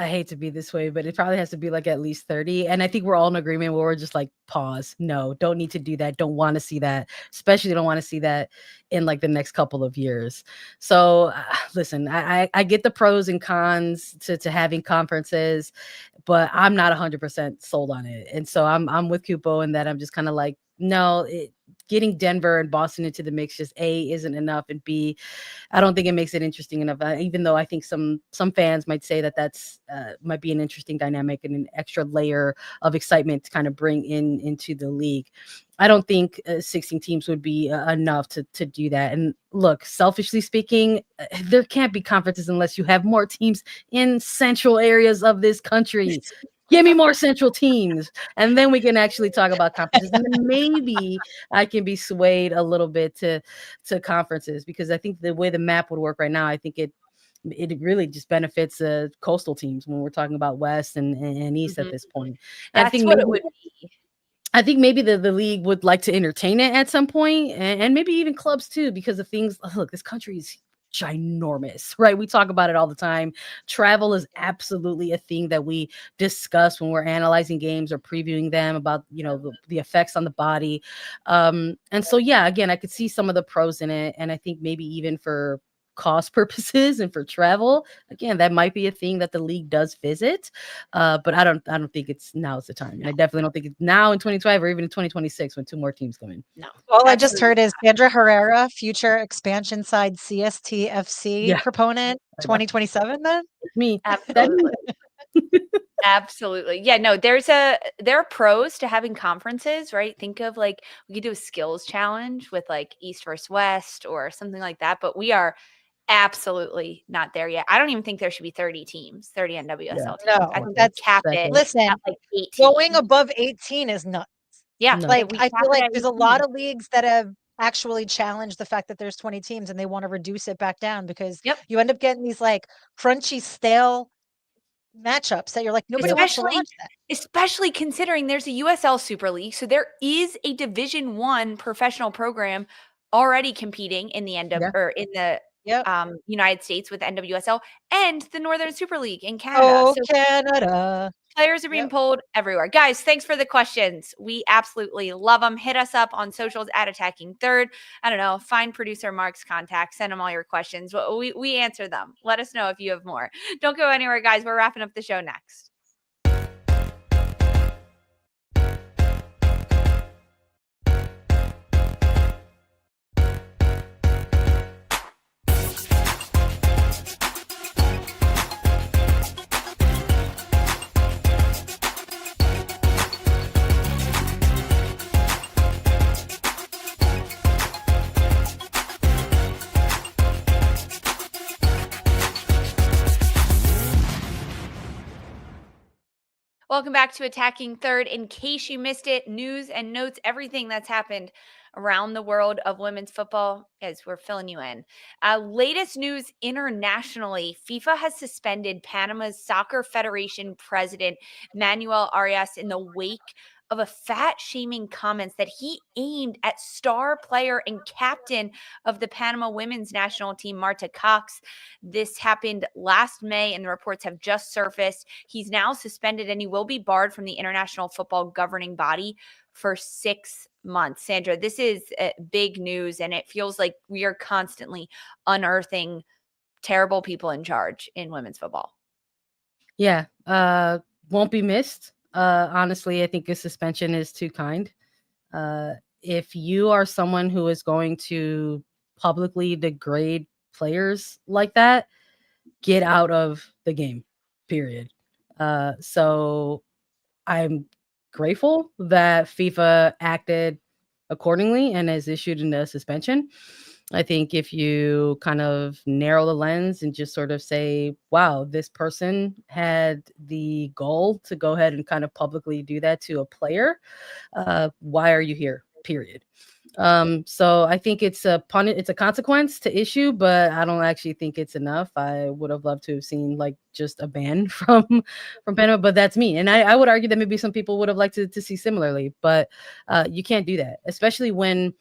hate to be this way, but it probably has to be like at least 30. And I think we're all in agreement where we're just like, pause. No, don't need to do that. Don't want to see that. Especially don't want to see that in like the next couple of years. So listen, I get the pros and cons to having conferences, but I'm not 100% sold on it. And so I'm with Cupo in that I'm just kind of like, no, getting Denver and Boston into the mix just A, isn't enough, and B, I don't think it makes it interesting enough. Even though I think some fans might say that that's might be an interesting dynamic and an extra layer of excitement to kind of bring into the league. I don't think 16 teams would be enough to do that. And look, selfishly speaking, there can't be conferences unless you have more teams in central areas of this country. Give me more central teams, and then we can actually talk about conferences. And then maybe I can be swayed a little bit to conferences, because I think the way the map would work right now, I think it really just benefits coastal teams when we're talking about West and East at this point. That's I think what maybe, it would be. I think maybe the league would like to entertain it at some point, and maybe even clubs too, because of things. Look, this country is ginormous, right? We talk about it all the time. Travel is absolutely a thing that we discuss when we're analyzing games or previewing them, about, you know, the effects on the body. And so, yeah, again, I could see some of the pros in it. And I think maybe even for cost purposes and for travel, again, that might be a thing that the league does visit. But I don't think now's the time. And I definitely don't think it's now in 2025 or even in 2026 when 2 more teams come in. No. All I just heard is Sandra Herrera, future expansion side CSTFC proponent, 2027 then? Me. Absolutely. Absolutely. Yeah, no, there are pros to having conferences, right? Think of like, we could do a skills challenge with like East versus West or something like that, but we are absolutely not there yet. I don't even think there should be 30 teams, 30 NWSL teams. No, I think that's cap it. Listen, at like 18. going above 18 is nuts. Yeah, No. Like, we I cap feel it like at there's a 18. lot of leagues that have actually challenged the fact that there's 20 teams and they want to reduce it back down, because Yep. you end up getting these like crunchy, stale matchups that you're like, nobody wants to watch that. Especially considering there's a USL Super League. So there is a Division I professional program already competing in the or in the United States with NWSL and the Northern Super League in Canada. Oh, so Canada. players are being pulled everywhere. Guys, thanks for the questions. We absolutely love them. Hit us up on socials at Attacking Third. I don't know, find producer Mark's contact, send him all your questions. We answer them. Let us know if you have more. Don't go anywhere, guys. We're wrapping up the show next. Welcome back to Attacking Third. In case you missed it, news and notes, everything that's happened around the world of women's football, as we're filling you in. Latest news internationally, FIFA has suspended Panama's Soccer Federation president, Manuel Arias, in the wake of a fat-shaming comments that he aimed at star player and captain of the Panama women's national team, Marta Cox. This happened last May, and the reports have just surfaced. He's now suspended, and he will be barred from the international football governing body for 6 months. Sandra, this is big news, and it feels like we are constantly unearthing terrible people in charge in women's football. Yeah, won't be missed. Honestly, I think a suspension is too kind. If you are someone who is going to publicly degrade players like that, get out of the game, period. So I'm grateful that FIFA acted accordingly and has issued a suspension. I think if you kind of narrow the lens and just sort of say, wow, this person had the goal to go ahead and kind of publicly do that to a player, why are you here? Period. So I think it's a consequence to issue, but I don't actually think it's enough. I would have loved to have seen like just a ban from Panama, but that's me. And I would argue that maybe some people would have liked to see similarly, but you can't do that, especially when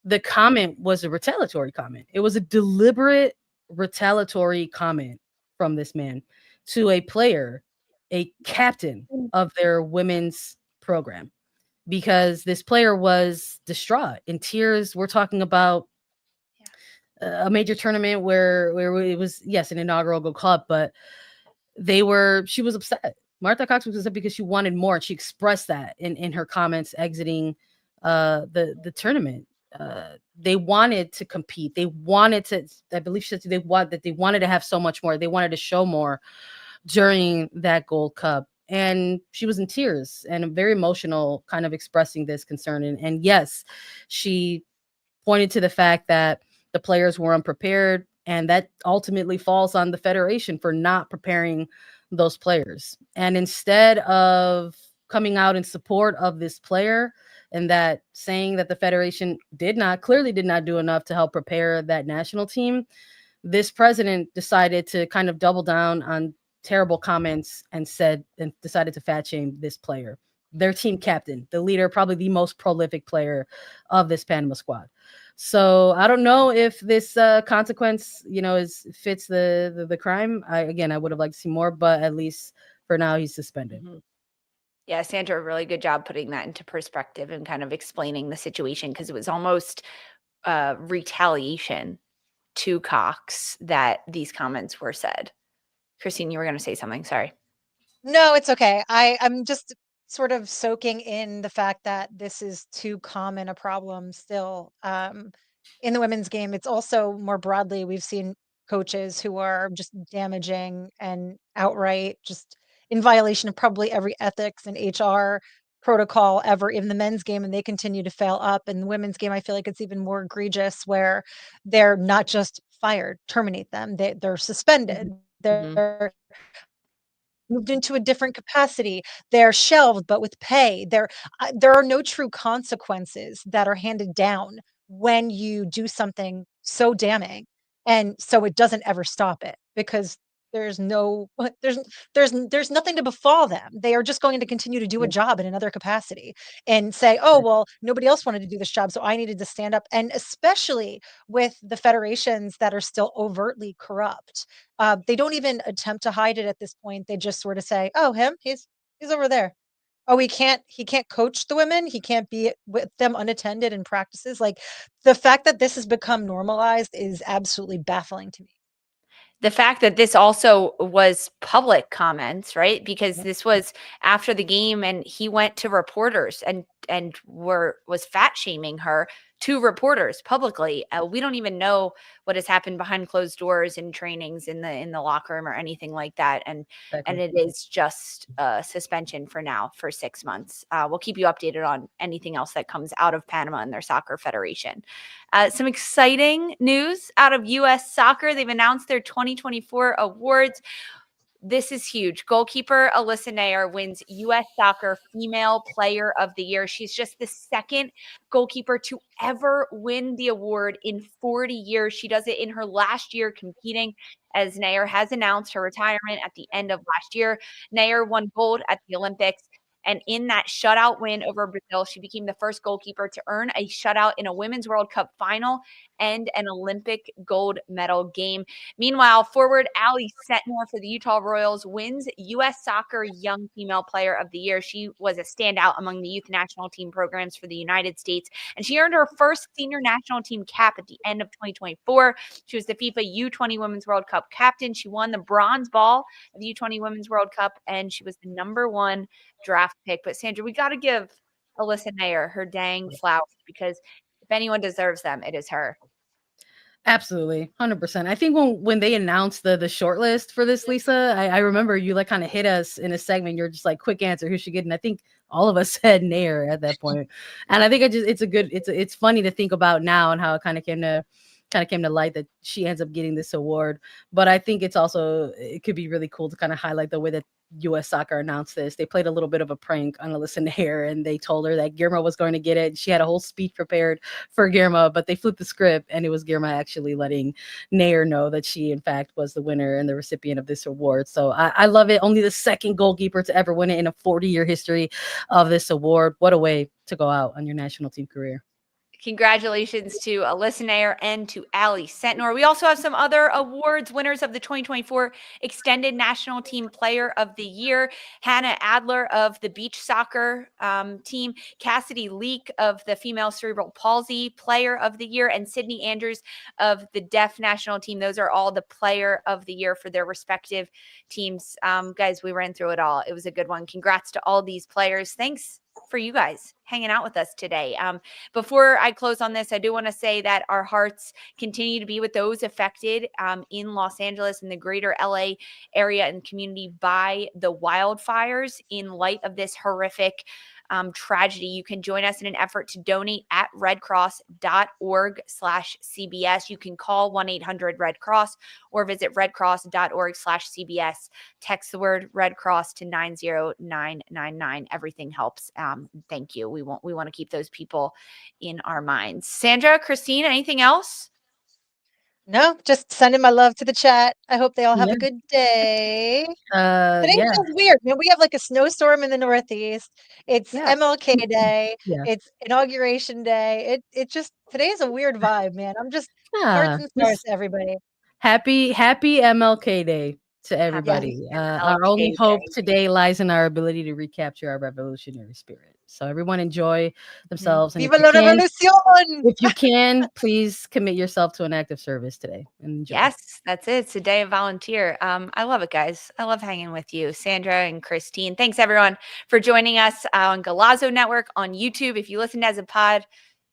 the comment was a retaliatory comment. It was a deliberate retaliatory comment from this man to a player, a captain of their women's program, because this player was distraught, in tears. We're talking about a major tournament where it was, yes, an inaugural Gold Cup, but she was upset. Martha Cox was upset because she wanted more, and she expressed that in her comments exiting the tournament. They wanted to compete. They wanted to, I believe she said they wanted to have so much more. They wanted to show more during that Gold Cup. And she was in tears and very emotional, kind of expressing this concern. And yes, she pointed to the fact that the players were unprepared, and that ultimately falls on the federation for not preparing those players. And instead of coming out in support of this player and that saying that the federation clearly did not do enough to help prepare that national team, this president decided to kind of double down on terrible comments and decided to fat shame this player, their team captain, the leader, probably the most prolific player of this Panama squad. So I don't know if this consequence, fits the crime. I would have liked to see more, but at least for now he's suspended. Mm-hmm. Yeah, Sandra, a really good job putting that into perspective and kind of explaining the situation, because it was almost retaliation to Cox that these comments were said. Christine, you were going to say something. Sorry. No, it's okay. I'm just sort of soaking in the fact that this is too common a problem still in the women's game. It's also more broadly, we've seen coaches who are just damaging and outright just in violation of probably every ethics and HR protocol ever in the men's game, and they continue to fail up. In the women's game, I feel like it's even more egregious, where they're not just fired, terminate them, they're suspended. Mm-hmm. They're moved into a different capacity. They're shelved, but with pay. There are no true consequences that are handed down when you do something so damning, and so it doesn't ever stop it, because there's no there's nothing to befall them. They are just going to continue to do a job in another capacity and say, oh, well, nobody else wanted to do this job, so I needed to stand up. And especially with the federations that are still overtly corrupt, they don't even attempt to hide it at this point. They just sort of say, oh, he's over there. Oh, he can't coach the women. He can't be with them unattended in practices. Like, the fact that this has become normalized is absolutely baffling to me. The fact that this also was public comments, right? Because this was after the game, and he went to reporters and was fat shaming her to reporters publicly. We don't even know what has happened behind closed doors in trainings in the locker room or anything like that. And it is just a suspension for now for 6 months. We'll keep you updated on anything else that comes out of Panama and their soccer federation. Some exciting news out of U.S. soccer. They've announced their 2024 awards. This is huge. Goalkeeper Alyssa Naeher wins U.S. Soccer Female Player of the Year. She's just the second goalkeeper to ever win the award in 40 years. She does it in her last year competing, as Naeher has announced her retirement at the end of last year. Naeher won gold at the Olympics. And in that shutout win over Brazil, she became the first goalkeeper to earn a shutout in a Women's World Cup final and an Olympic gold medal game. Meanwhile, forward Ally Sentnor for the Utah Royals wins U.S. Soccer Young Female Player of the Year. She was a standout among the youth national team programs for the United States, and she earned her first senior national team cap at the end of 2024. She was the FIFA U20 Women's World Cup captain. She won the bronze ball of the U20 Women's World Cup, and she was the #1 draft pick. But Sandra, we got to give Alyssa Naeher her dang flowers, because if anyone deserves them, it is her. Absolutely, 100%. I think when they announced the shortlist for this, Lisa, I remember you like kind of hit us in a segment. You're just like, quick answer, who should get? And I think all of us said Naeher at that point. And I think it's funny to think about now and how it kind of came kind of came to light that she ends up getting this award. But I think it could be really cool to kind of highlight the way that U.S. Soccer announced this. They played a little bit of a prank on Alyssa Naeher, and they told her that Girma was going to get it. She had a whole speech prepared for Girma, but they flipped the script, and it was Girma actually letting Naeher know that she, in fact, was the winner and the recipient of this award. So I love it. Only the second goalkeeper to ever win it in a 40-year history of this award. What a way to go out on your national team career. Congratulations to Alyssa Naeher and to Ally Sentnor. We also have some other awards. Winners of the 2024 Extended National Team Player of the Year: Hannah Adler of the beach soccer team, Cassidy Leak of the female cerebral palsy Player of the Year, and Sydney Andrews of the deaf national team. Those are all the Player of the Year for their respective teams. Guys, we ran through it all. It was a good one. Congrats to all these players. Thanks for you guys hanging out with us today. Before I close on this, I do want to say that our hearts continue to be with those affected in Los Angeles and the greater LA area and community by the wildfires in light of this horrific tragedy. You can join us in an effort to donate at redcross.org/CBS. You can call 1-800-RED-CROSS or visit redcross.org/CBS. Text the word Red Cross to 90999. Everything helps. Thank you. We want to keep those people in our minds. Sandra, Christine, anything else? No, just sending my love to the chat. I hope they all have Yeah. a good day. Today Yeah. feels weird. Man, we have like a snowstorm in the Northeast. It's Yeah. MLK Day. Yeah. It's Inauguration Day. It just today's a weird vibe, man. I'm just Ah, hearts and stars to everybody. happy MLK Day to everybody. Our MLK only hope Day. today lies in our ability to recapture our revolutionary spirit. So everyone enjoy themselves. And Viva la revolución! if you can, please commit yourself to an act of service today and enjoy. Yes, that's it. It's a day of volunteer. I love it, guys. I love hanging with you, Sandra and Christine. Thanks, everyone, for joining us on Galazzo Network on YouTube. If you listened as a pod,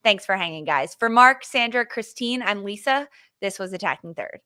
thanks for hanging, guys. For Mark, Sandra, Christine, I'm Lisa. This was Attacking Third.